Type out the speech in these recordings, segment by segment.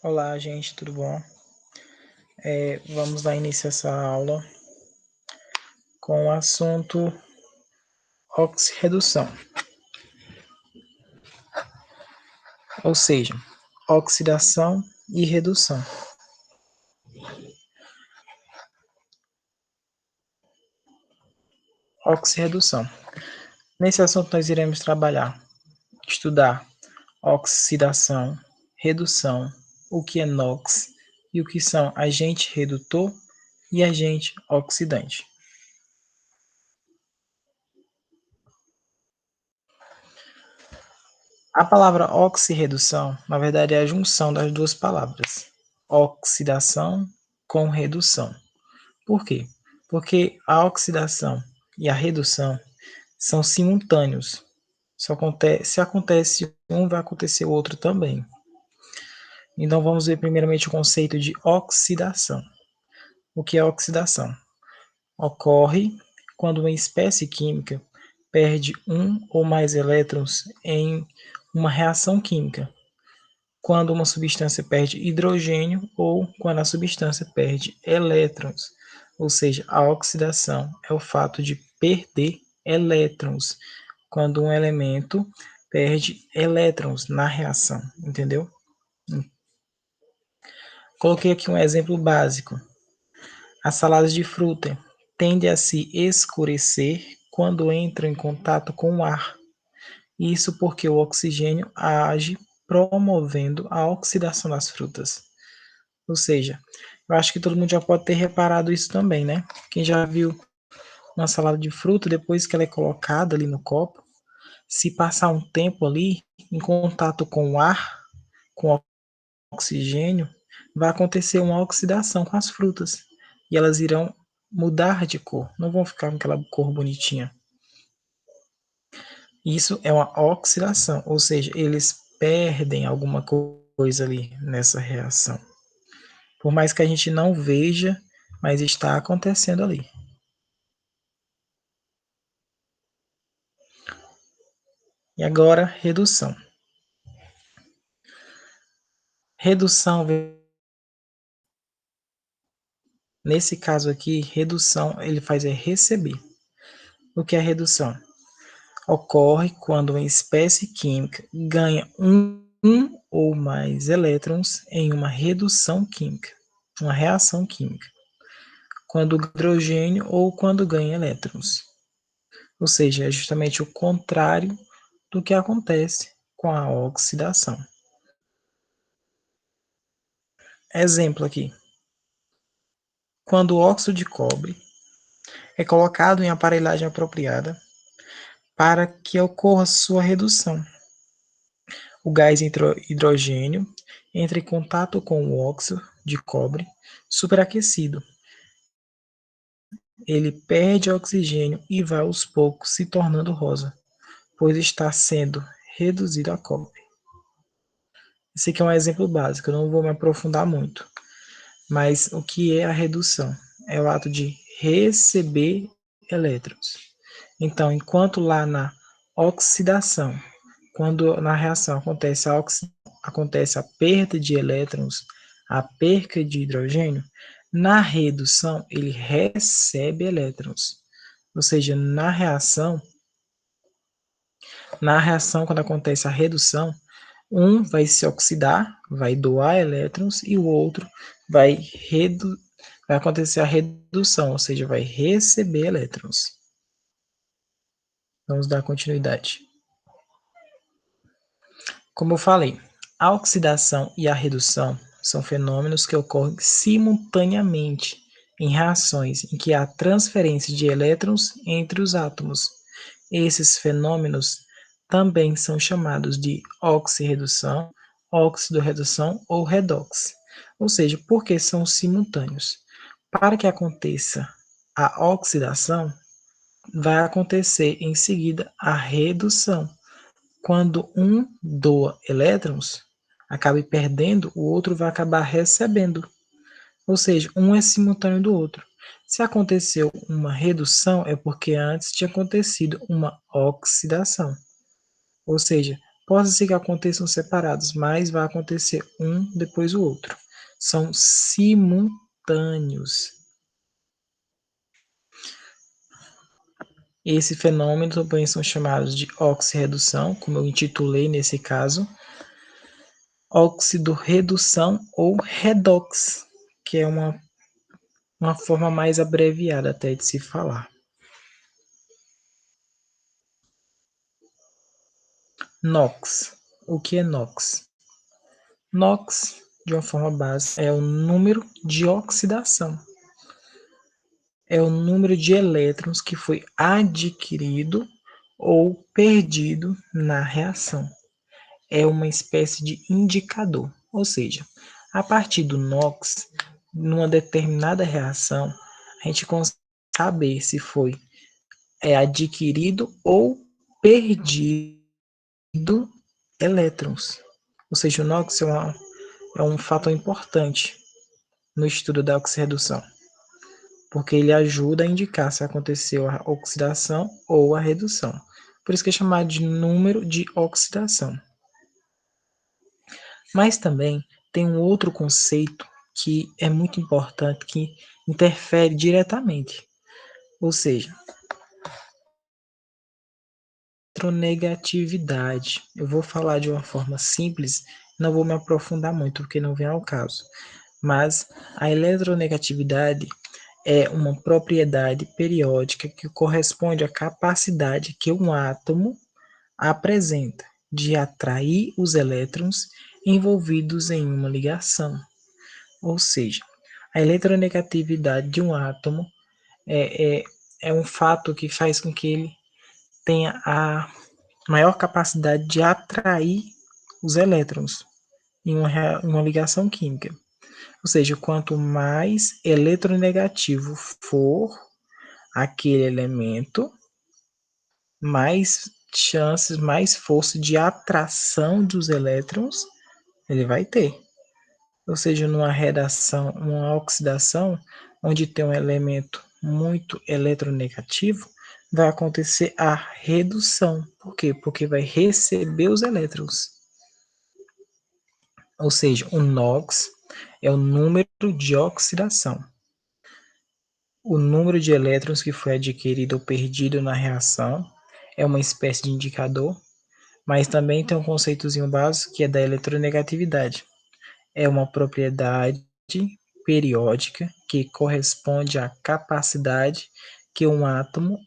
Olá, gente, tudo bom? Vamos dar início a essa aula com o assunto oxirredução, ou seja, oxidação e redução. Oxirredução. Nesse assunto nós iremos estudar oxidação, redução, o que é NOx e o que são agente redutor e agente oxidante. A palavra oxirredução, na verdade, é a junção das duas palavras, oxidação com redução. Por quê? Porque a oxidação e a redução são simultâneos. Se acontece um, vai acontecer o outro também. Então vamos ver primeiramente o conceito de oxidação. O que é oxidação? Ocorre quando uma espécie química perde um ou mais elétrons em uma reação química, quando uma substância perde hidrogênio ou quando a substância perde elétrons. Ou seja, a oxidação é o fato de perder elétrons, quando um elemento perde elétrons na reação, entendeu? Coloquei aqui um exemplo básico. As saladas de fruta tendem a se escurecer quando entram em contato com o ar. Isso porque o oxigênio age promovendo a oxidação das frutas. Ou seja, eu acho que todo mundo já pode ter reparado isso também, né? Quem já viu uma salada de fruta, depois que ela é colocada ali no copo, se passar um tempo ali em contato com o ar, com o oxigênio, vai acontecer uma oxidação com as frutas. E elas irão mudar de cor, não vão ficar com aquela cor bonitinha. Isso é uma oxidação, ou seja, eles perdem alguma coisa ali nessa reação. Por mais que a gente não veja, mas está acontecendo ali. E agora, redução. Redução, nesse caso aqui, redução ele faz é receber. O que é redução? Ocorre quando uma espécie química ganha um ou mais elétrons em uma redução química, uma reação química, quando hidrogênio ou quando ganha elétrons. Ou seja, é justamente o contrário do que acontece com a oxidação. Exemplo aqui. Quando o óxido de cobre é colocado em aparelhagem apropriada para que ocorra sua redução, o gás hidrogênio entra em contato com o óxido de cobre superaquecido. Ele perde oxigênio e vai aos poucos se tornando rosa, pois está sendo reduzido a cobre. Esse aqui é um exemplo básico, eu não vou me aprofundar muito. Mas o que é a redução? É o ato de receber elétrons. Então, enquanto lá na oxidação, quando na reação acontece a perda de elétrons, a perca de hidrogênio, na redução ele recebe elétrons. Ou seja, na reação quando acontece a redução, um vai se oxidar, vai doar elétrons e o outro vai acontecer a redução, ou seja, vai receber elétrons. Vamos dar continuidade. Como eu falei, a oxidação e a redução são fenômenos que ocorrem simultaneamente em reações em que há transferência de elétrons entre os átomos. Esses fenômenos também são chamados de oxirredução, oxidorredução ou redox. Ou seja, porque são simultâneos. Para que aconteça a oxidação, vai acontecer em seguida a redução. Quando um doa elétrons, acabe perdendo, o outro vai acabar recebendo. Ou seja, um é simultâneo do outro. Se aconteceu uma redução, é porque antes tinha acontecido uma oxidação. Ou seja, Pode ser que aconteçam separados, mas vai acontecer um depois do outro. São simultâneos. Esse fenômeno também são chamados de oxirredução, como eu intitulei nesse caso, óxido-redução ou redox, que é uma forma mais abreviada até de se falar. NOx. O que é NOx? NOx, de uma forma básica, é o número de oxidação. É o número de elétrons que foi adquirido ou perdido na reação. É uma espécie de indicador, ou seja, a partir do NOx, numa determinada reação, a gente consegue saber se foi adquirido ou perdido elétrons. Ou seja, o NOx é um fator importante no estudo da oxirredução, porque ele ajuda a indicar se aconteceu a oxidação ou a redução. Por isso que é chamado de número de oxidação. Mas também tem um outro conceito que é muito importante, que interfere diretamente, ou seja, eletronegatividade. Eu vou falar de uma forma simples, não vou me aprofundar muito, porque não vem ao caso. Mas a eletronegatividade é uma propriedade periódica que corresponde à capacidade que um átomo apresenta de atrair os elétrons envolvidos em uma ligação. Ou seja, a eletronegatividade de um átomo é, é, é um fato que faz com que ele tenha a maior capacidade de atrair os elétrons em uma ligação química. Ou seja, quanto mais eletronegativo for aquele elemento, mais chances, mais força de atração dos elétrons ele vai ter. Ou seja, numa redação, uma oxidação, onde tem um elemento muito eletronegativo, vai acontecer a redução. Por quê? Porque vai receber os elétrons. Ou seja, o NOx é o número de oxidação. O número de elétrons que foi adquirido ou perdido na reação é uma espécie de indicador, mas também tem um conceitozinho básico que é da eletronegatividade. É uma propriedade periódica que corresponde à capacidade que um átomo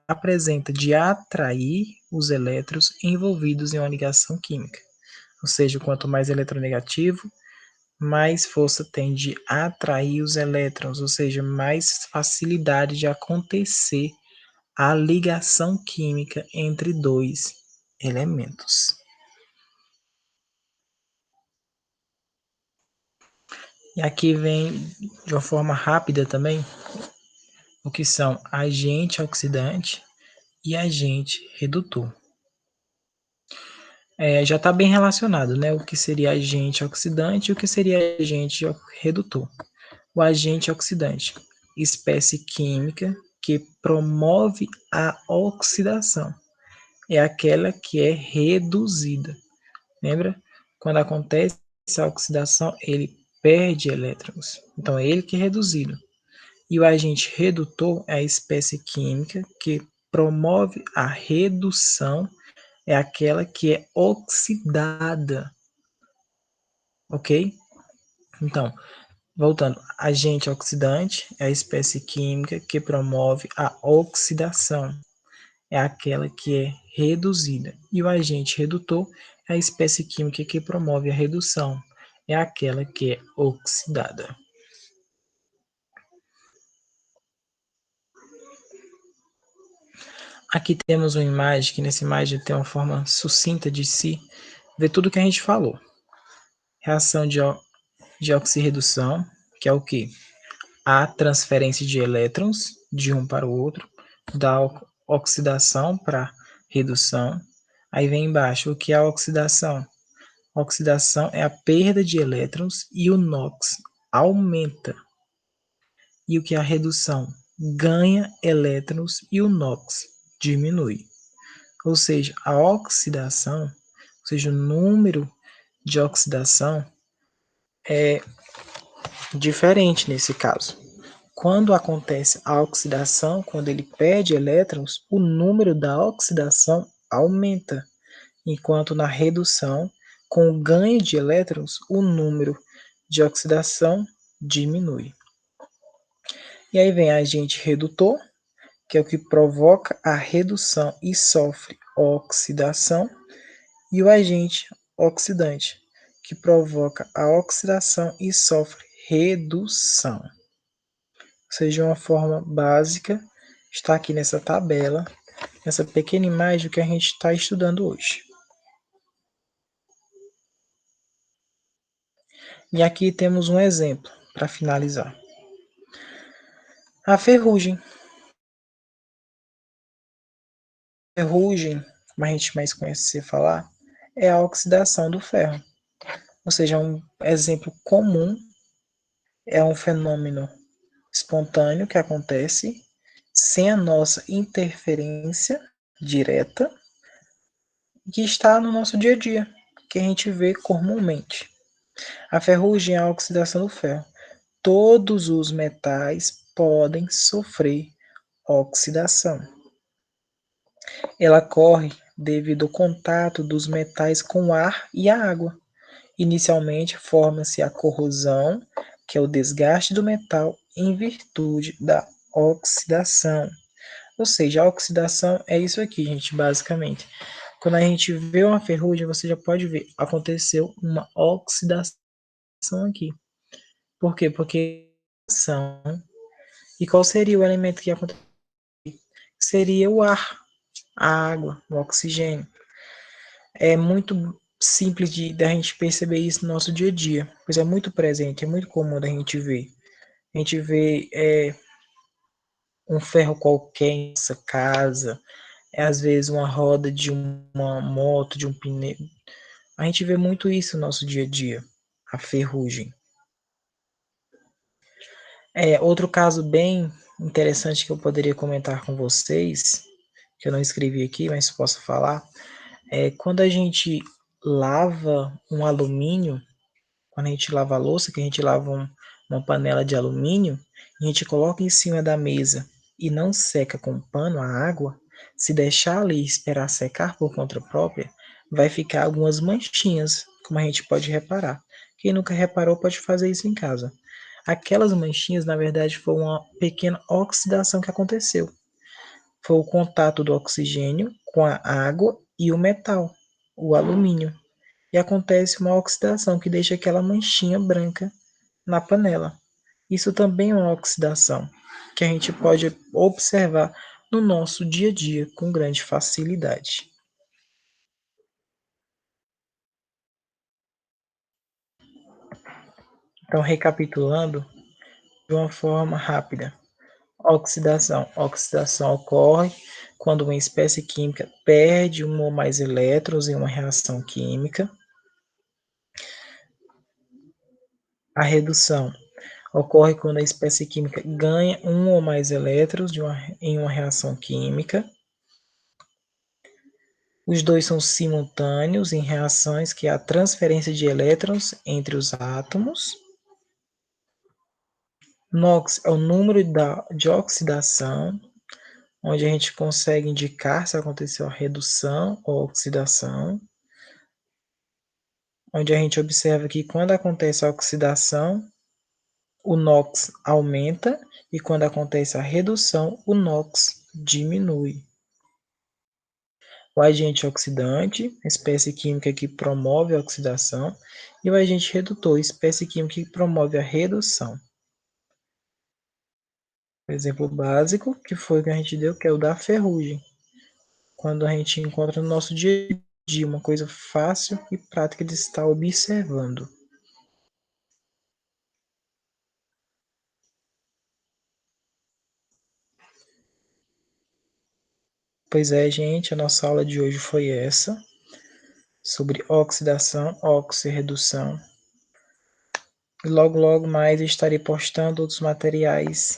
apresenta de atrair os elétrons envolvidos em uma ligação química. Ou seja, quanto mais eletronegativo, mais força tem de atrair os elétrons, ou seja, mais facilidade de acontecer a ligação química entre dois elementos. E aqui vem de uma forma rápida também o que são agente oxidante e agente redutor. Já está bem relacionado, né? O que seria agente oxidante e o que seria agente redutor. O agente oxidante, espécie química que promove a oxidação, é aquela que é reduzida. Lembra? Quando acontece a oxidação, ele perde elétrons. Então, é ele que é reduzido. E o agente redutor é a espécie química que promove a redução, é aquela que é oxidada, ok? Então, voltando, agente oxidante é a espécie química que promove a oxidação, é aquela que é reduzida. E o agente redutor é a espécie química que promove a redução, é aquela que é oxidada. Aqui temos uma imagem, que nessa imagem tem uma forma sucinta de se ver tudo que a gente falou. Reação de oxirredução, que é o que? A transferência de elétrons de um para o outro, da oxidação para redução. Aí vem embaixo o que é a oxidação. A oxidação é a perda de elétrons e o NOx aumenta. E o que é a redução? Ganha elétrons e o NOx diminui. Ou seja, a oxidação, ou seja, o número de oxidação é diferente nesse caso. Quando acontece a oxidação, quando ele perde elétrons, o número da oxidação aumenta, enquanto na redução, com o ganho de elétrons, o número de oxidação diminui. E aí vem agente redutor, que é o que provoca a redução e sofre oxidação, e o agente oxidante, que provoca a oxidação e sofre redução. Ou seja, uma forma básica está aqui nessa tabela, nessa pequena imagem que a gente está estudando hoje. E aqui temos um exemplo para finalizar. A ferrugem. Ferrugem, como a gente mais conhece falar, é a oxidação do ferro. Ou seja, um exemplo comum é um fenômeno espontâneo que acontece sem a nossa interferência direta, que está no nosso dia a dia, que a gente vê comumente. A ferrugem é a oxidação do ferro. Todos os metais podem sofrer oxidação. Ela ocorre devido ao contato dos metais com o ar e a água. Inicialmente, forma-se a corrosão, que é o desgaste do metal em virtude da oxidação. Ou seja, a oxidação é isso aqui, gente, basicamente. Quando a gente vê uma ferrugem, você já pode ver, aconteceu uma oxidação aqui. Por quê? Porque e qual seria o elemento que aconteceria? Seria o ar, a água, o oxigênio. É muito simples de a gente perceber isso no nosso dia a dia, pois é muito presente, é muito comum da gente ver. A gente vê um ferro qualquer em nossa casa, às vezes uma roda de uma moto, de um pneu. A gente vê muito isso no nosso dia a dia, a ferrugem. Outro caso bem interessante que eu poderia comentar com vocês, que eu não escrevi aqui, mas posso falar, é quando a gente lava um alumínio, quando a gente lava a louça, que a gente lava uma panela de alumínio, a gente coloca em cima da mesa e não seca com pano a água, se deixar ali e esperar secar por conta própria, vai ficar algumas manchinhas, como a gente pode reparar. Quem nunca reparou pode fazer isso em casa. Aquelas manchinhas, na verdade, foi uma pequena oxidação que aconteceu. Foi o contato do oxigênio com a água e o metal, o alumínio. E acontece uma oxidação que deixa aquela manchinha branca na panela. Isso também é uma oxidação que a gente pode observar no nosso dia a dia com grande facilidade. Então, recapitulando de uma forma rápida: oxidação. Oxidação ocorre quando uma espécie química perde um ou mais elétrons em uma reação química. A redução ocorre quando a espécie química ganha um ou mais elétrons em uma reação química. Os dois são simultâneos em reações que há transferência de elétrons entre os átomos. NOx é o número de oxidação, onde a gente consegue indicar se aconteceu a redução ou oxidação, onde a gente observa que quando acontece a oxidação, o NOx aumenta e quando acontece a redução, o NOx diminui. O agente oxidante, espécie química que promove a oxidação, e o agente redutor, espécie química que promove a redução. O exemplo básico, que foi o que a gente deu, que é o da ferrugem. Quando a gente encontra no nosso dia a dia uma coisa fácil e prática de estar observando. Pois é, gente, a nossa aula de hoje foi essa, sobre oxidação, oxirredução. E logo, logo mais estarei postando outros materiais